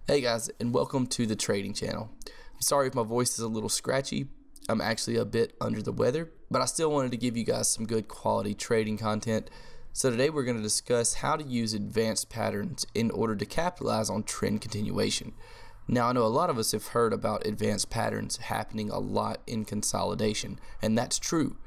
Hey guys, and welcome to the trading channel. I'm sorry if my voice is a little scratchy. I'm actually a bit under the weather, but I still wanted to give you guys some good quality trading content. So today we're going to discuss how to use advanced patterns in order to capitalize on trend continuation. Now I know a lot of us have heard about advanced patterns happening a lot in consolidation, and that's true.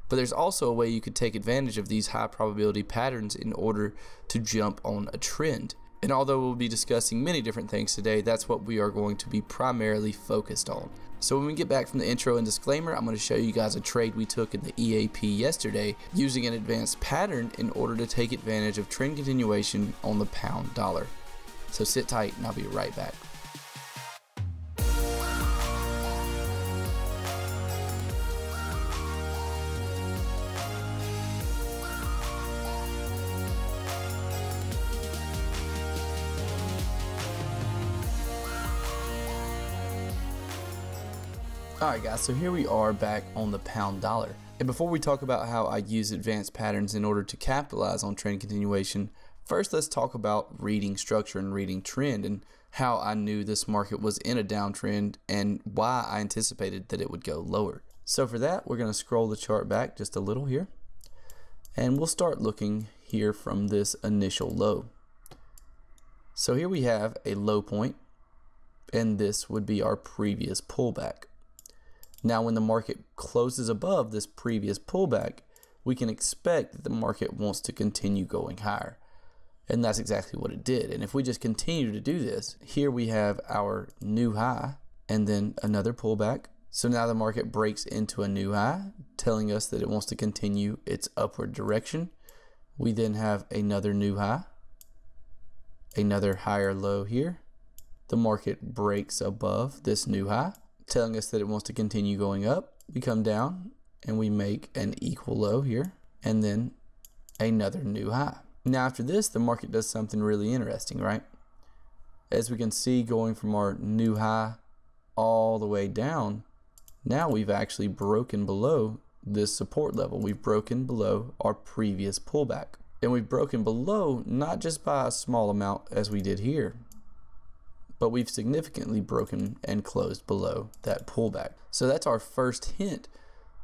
But there's also a way you could take advantage of these high probability patterns in order to jump on a trend. And although we'll be discussing many different things today, that's what we are going to be primarily focused on. So when we get back from the intro and disclaimer, I'm going to show you guys a trade we took in the EAP yesterday using an advanced pattern in order to take advantage of trend continuation on the pound dollar. So sit tight and I'll be right back. Alright guys, so here we are back on the pound dollar. And before we talk about how I use advanced patterns in order to capitalize on trend continuation, first let's talk about reading structure and reading trend and how I knew this market was in a downtrend and why I anticipated that it would go lower. So for that, we're going to scroll the chart back just a little here. And we'll start looking here from this initial low. So here we have a low point, and this would be our previous pullback. Now when the market closes above this previous pullback, we can expect that the market wants to continue going higher. And that's exactly what it did. And if we just continue to do this, here we have our new high and then another pullback. So now the market breaks into a new high, telling us that it wants to continue its upward direction. We then have another new high, another higher low here. The market breaks above this new high, telling us that it wants to continue going up. We come down and we make an equal low here and then another new high. Now after this, the market does something really interesting, right? As we can see, going from our new high all the way down, now we've actually broken below this support level. We've broken below our previous pullback, and we've broken below not just by a small amount as we did here, but we've significantly broken and closed below that pullback. So that's our first hint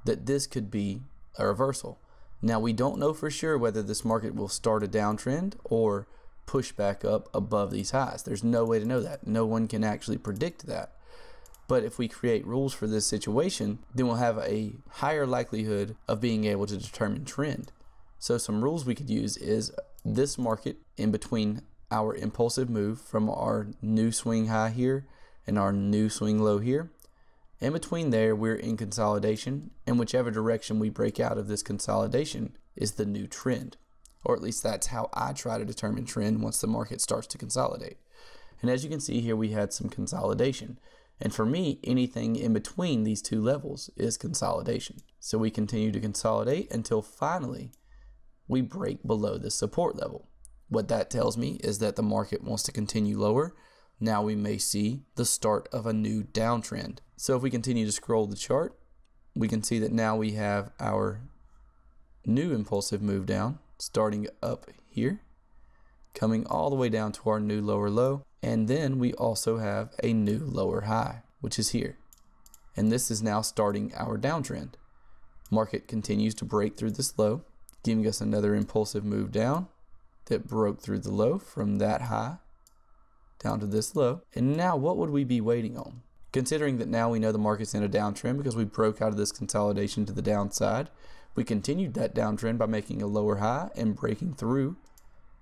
that this could be a reversal. Now we don't know for sure whether this market will start a downtrend or push back up above these highs. There's no way to know that. No one can actually predict that. But if we create rules for this situation, then we'll have a higher likelihood of being able to determine trend. So some rules we could use is this market in between our impulsive move from our new swing high here and our new swing low here. In between there, we're in consolidation, and whichever direction we break out of this consolidation is the new trend. Or at least that's how I try to determine trend once the market starts to consolidate. And as you can see here, we had some consolidation. And for me, anything in between these two levels is consolidation. So we continue to consolidate until finally we break below this support level. What that tells me is that the market wants to continue lower. Now we may see the start of a new downtrend. So if we continue to scroll the chart, we can see that now we have our new impulsive move down, starting up here, coming all the way down to our new lower low. And then we also have a new lower high, which is here. And this is now starting our downtrend. Market continues to break through this low, giving us another impulsive move down that broke through the low from that high down to this low. And now what would we be waiting on? Considering that now we know the market's in a downtrend because we broke out of this consolidation to the downside, we continued that downtrend by making a lower high and breaking through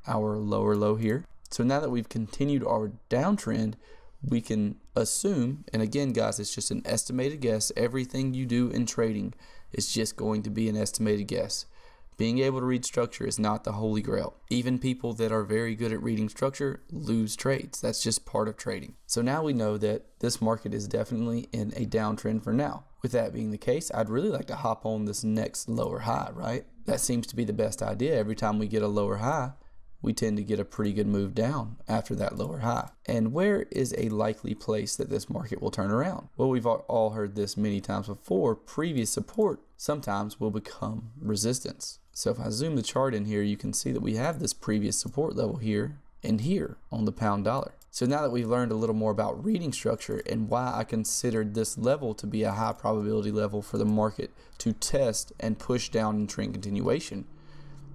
our lower low here. So now that we've continued our downtrend, we can assume, and again guys, it's just an estimated guess. Everything you do in trading is just going to be an estimated guess. Being able to read structure is not the holy grail. Even people that are very good at reading structure lose trades. That's just part of trading. So now we know that this market is definitely in a downtrend for now. With that being the case, I'd really like to hop on this next lower high, right? That seems to be the best idea. Every time we get a lower high, we tend to get a pretty good move down after that lower high. And where is a likely place that this market will turn around? Well, we've all heard this many times before. Previous support sometimes will become resistance. So if I zoom the chart in here, you can see that we have this previous support level here and here on the pound dollar. So now that we've learned a little more about reading structure and why I considered this level to be a high probability level for the market to test and push down in trend continuation,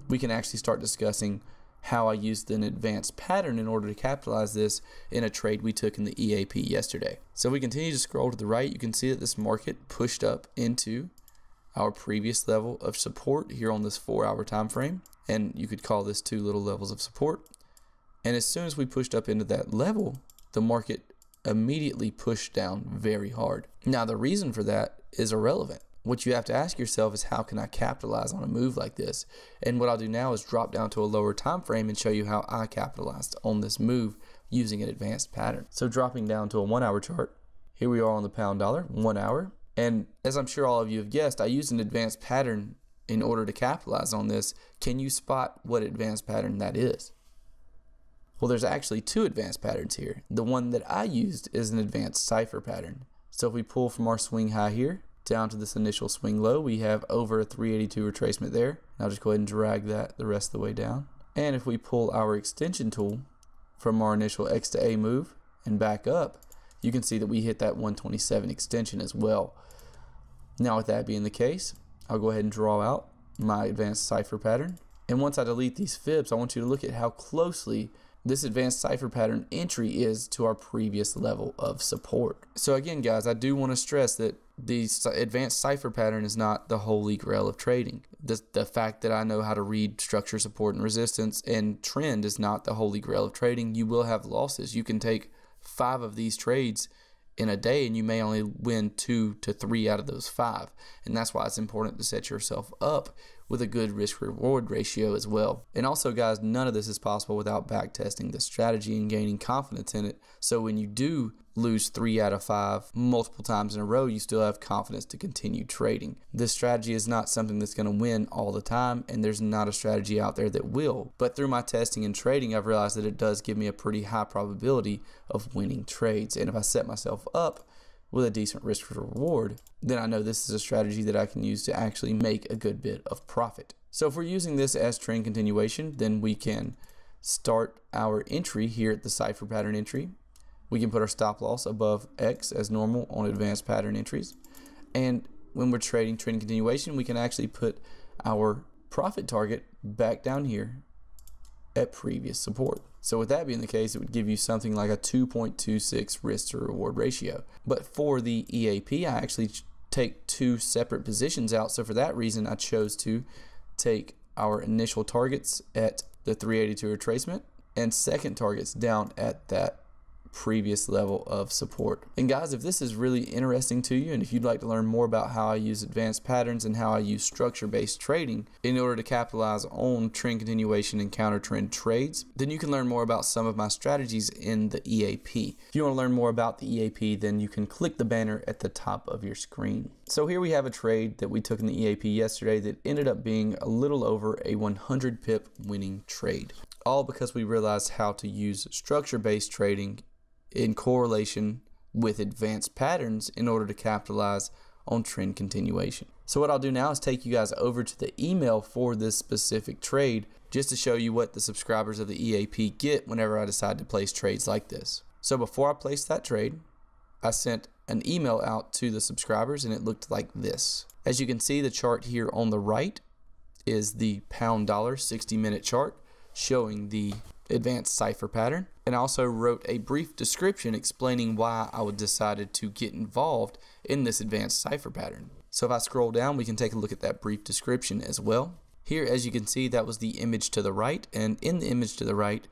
we can actually start discussing how I used an advanced pattern in order to capitalize this in a trade we took in the EAP yesterday. So if we continue to scroll to the right, you can see that this market pushed up into our previous level of support here on this 4-hour time frame, and you could call this 2 little levels of support. And as soon as we pushed up into that level, the market immediately pushed down very hard. Now, the reason for that is irrelevant. What you have to ask yourself is, how can I capitalize on a move like this? And what I'll do now is drop down to a lower time frame and show you how I capitalized on this move using an advanced pattern. So dropping down to a 1-hour chart, here we are on the pound dollar, 1 hour. And as I'm sure all of you have guessed, I used an advanced pattern in order to capitalize on this. Can you spot what advanced pattern that is? Well, there's actually 2 advanced patterns here. The one that I used is an advanced cipher pattern. So if we pull from our swing high here down to this initial swing low, we have over a 382 retracement there. I'll just go ahead and drag that the rest of the way down. And if we pull our extension tool from our initial X to A move and back up, you can see that we hit that 127 extension as well. Now, with that being the case, I'll go ahead and draw out my advanced cipher pattern. And once I delete these fibs, I want you to look at how closely this advanced cipher pattern entry is to our previous level of support. So again, guys, I do want to stress that the advanced cipher pattern is not the holy grail of trading. The fact that I know how to read structure, support, and resistance and trend is not the holy grail of trading. You will have losses. You can take 5 of these trades in a day and you may only win 2 to 3 out of those 5. And that's why it's important to set yourself up with a good risk-reward ratio as well. And also, guys, none of this is possible without backtesting the strategy and gaining confidence in it. So when you do lose 3 out of 5 multiple times in a row, you still have confidence to continue trading. This strategy is not something that's going to win all the time, and there's not a strategy out there that will. But through my testing and trading, I've realized that it does give me a pretty high probability of winning trades. And if I set myself up with a decent risk reward, then I know this is a strategy that I can use to actually make a good bit of profit. So if we're using this as trend continuation, then we can start our entry here at the cipher pattern entry. We can put our stop loss above X as normal on advanced pattern entries. And when we're trading trend continuation, we can actually put our profit target back down here at previous support. So with that being the case, it would give you something like a 2.26 risk to reward ratio. But for the EAP, I actually take 2 separate positions out. So for that reason, I chose to take our initial targets at the 382 retracement and second targets down at that previous level of support. And guys, if this is really interesting to you and if you'd like to learn more about how I use advanced patterns and how I use structure-based trading in order to capitalize on trend continuation and counter trend trades, then you can learn more about some of my strategies in the EAP. If you want to learn more about the EAP, then you can click the banner at the top of your screen. So here we have a trade that we took in the EAP yesterday that ended up being a little over a 100 pip winning trade, all because we realized how to use structure-based trading in correlation with advanced patterns in order to capitalize on trend continuation. So what I'll do now is take you guys over to the email for this specific trade just to show you what the subscribers of the EAP get whenever I decide to place trades like this. So before I placed that trade, I sent an email out to the subscribers and it looked like this. As you can see, the chart here on the right is the pound dollar 60-minute chart showing the advanced cipher pattern, and I also wrote a brief description explaining why I would decided to get involved in this advanced cipher pattern. So if I scroll down, we can take a look at that brief description as well. Here, as you can see, that was the image to the right, and in the image to the right,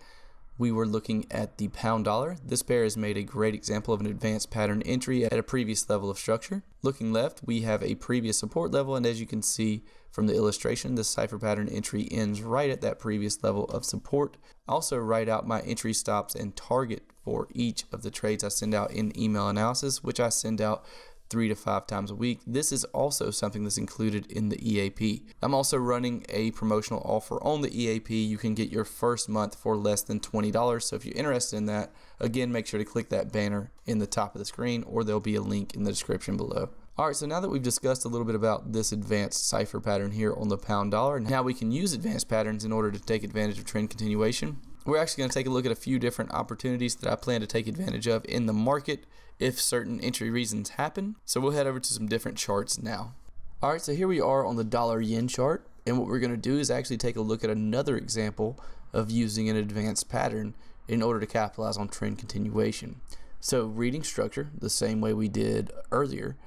we were looking at the pound dollar. This pair has made a great example of an advanced pattern entry at a previous level of structure. Looking left, we have a previous support level, and as you can see from the illustration, this cipher pattern entry ends right at that previous level of support. I also write out my entry stops and target for each of the trades I send out in email analysis, which I send out 3 to 5 times a week. This is also something that's included in the EAP. I'm also running a promotional offer on the EAP. You can get your first month for less than $20. So if you're interested in that, again, make sure to click that banner in the top of the screen, or there'll be a link in the description below. Alright, so now that we've discussed a little bit about this advanced cipher pattern here on the pound dollar and how we can use advanced patterns in order to take advantage of trend continuation, we're actually going to take a look at a few different opportunities that I plan to take advantage of in the market if certain entry reasons happen. So we'll head over to some different charts now. Alright, so here we are on the dollar yen chart, and what we're going to do is actually take a look at another example of using an advanced pattern in order to capitalize on trend continuation. So reading structure the same way we did earlier.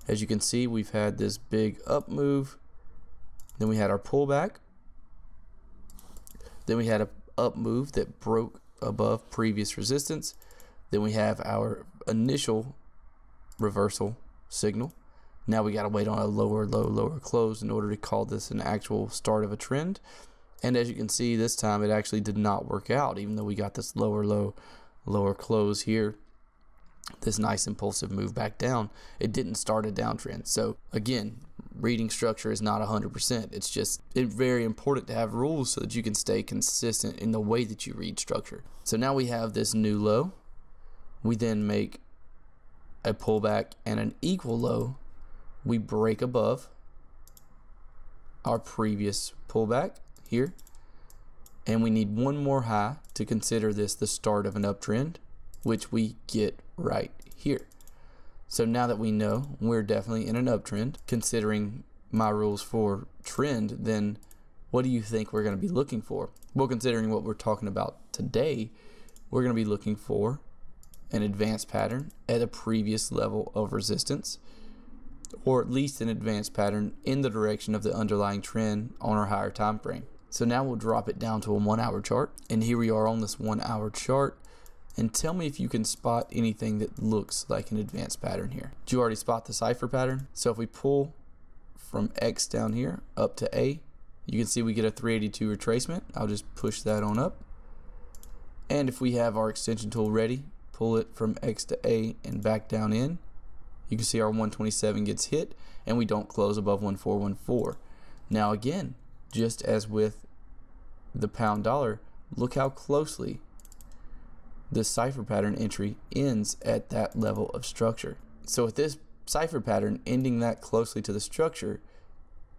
As you can see, we've had this big up move, then we had our pullback, then we had a up move that broke above previous resistance, then we have our initial reversal signal. Now we got to wait on a lower low, lower close in order to call this an actual start of a trend. And as you can see, this time it actually did not work out, even though we got this lower low, lower close here. This nice impulsive move back down, it didn't start a downtrend. So again, reading structure is not 100%. It's very important to have rules so that you can stay consistent in the way that you read structure. So now we have this new low. We then make a pullback and an equal low. We break above our previous pullback here, and we need one more high to consider this the start of an uptrend, which we get right here. So now that we know we're definitely in an uptrend, considering my rules for trend, then what do you think we're going to be looking for? Well, considering what we're talking about today, we're going to be looking for an advanced pattern at a previous level of resistance, or at least an advanced pattern in the direction of the underlying trend on our higher time frame. So now we'll drop it down to a 1 hour chart, and here we are on this 1 hour chart. And tell me if you can spot anything that looks like an advanced pattern here. Did you already spot the cipher pattern? So if we pull from X down here up to A, you can see we get a 382 retracement. I'll just push that on up. And if we have our extension tool ready, pull it from X to A and back down in, you can see our 127 gets hit and we don't close above 1414. Now again, just as with the pound dollar, look how closely this cipher pattern entry ends at that level of structure. So with this cipher pattern ending that closely to the structure,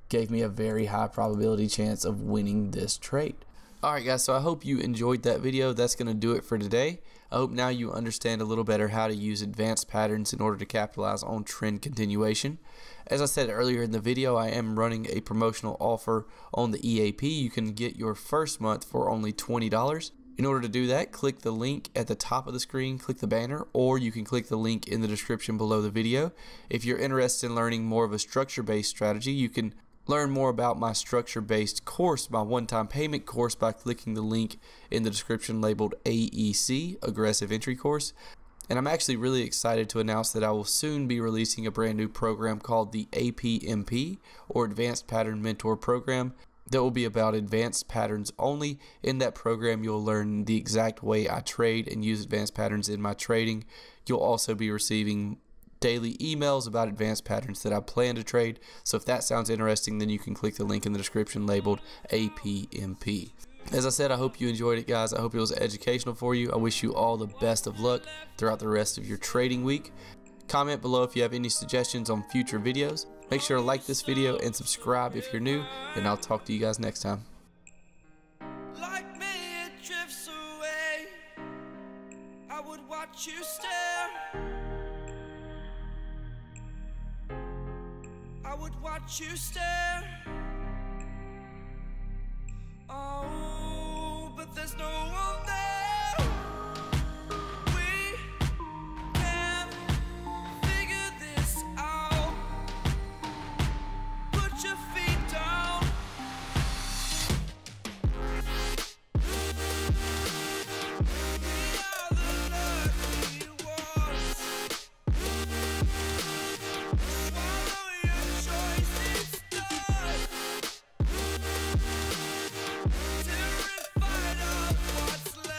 gave me a very high probability chance of winning this trade. Alright guys, so I hope you enjoyed that video. That's going to do it for today. I hope now you understand a little better how to use advanced patterns in order to capitalize on trend continuation. As I said earlier in the video, I am running a promotional offer on the EAP. You can get your first month for only $20. In order to do that, click the link at the top of the screen, click the banner, or you can click the link in the description below the video. If you're interested in learning more of a structure-based strategy, you can learn more about my structure-based course, my one-time payment course, by clicking the link in the description labeled AEC, Aggressive Entry Course. And I'm actually really excited to announce that I will soon be releasing a brand new program called the APMP, or Advanced Pattern Mentor Program, that will be about advanced patterns only. In that program, you'll learn the exact way I trade and use advanced patterns in my trading. You'll also be receiving daily emails about advanced patterns that I plan to trade. So if that sounds interesting, then you can click the link in the description labeled APMP. As I said, I hope you enjoyed it, guys. I hope it was educational for you. I wish you all the best of luck throughout the rest of your trading week. Comment below if you have any suggestions on future videos. Make sure to like this video and subscribe if you're new, and I'll talk to you guys next time. Like me, it drifts away. I would watch you stare. I would watch you stare. Oh, but there's no one there. What's left?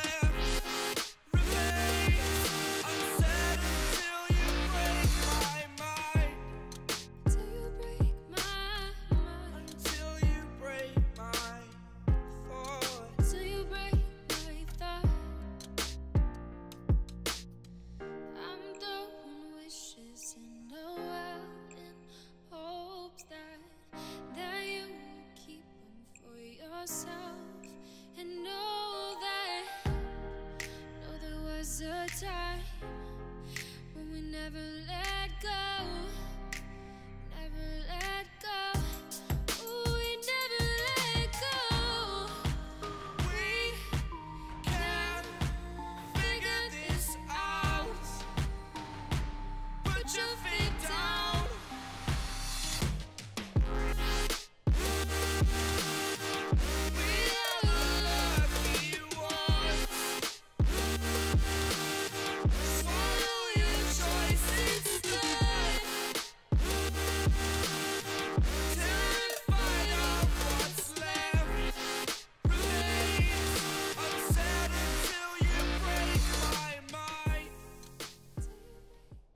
time when we never let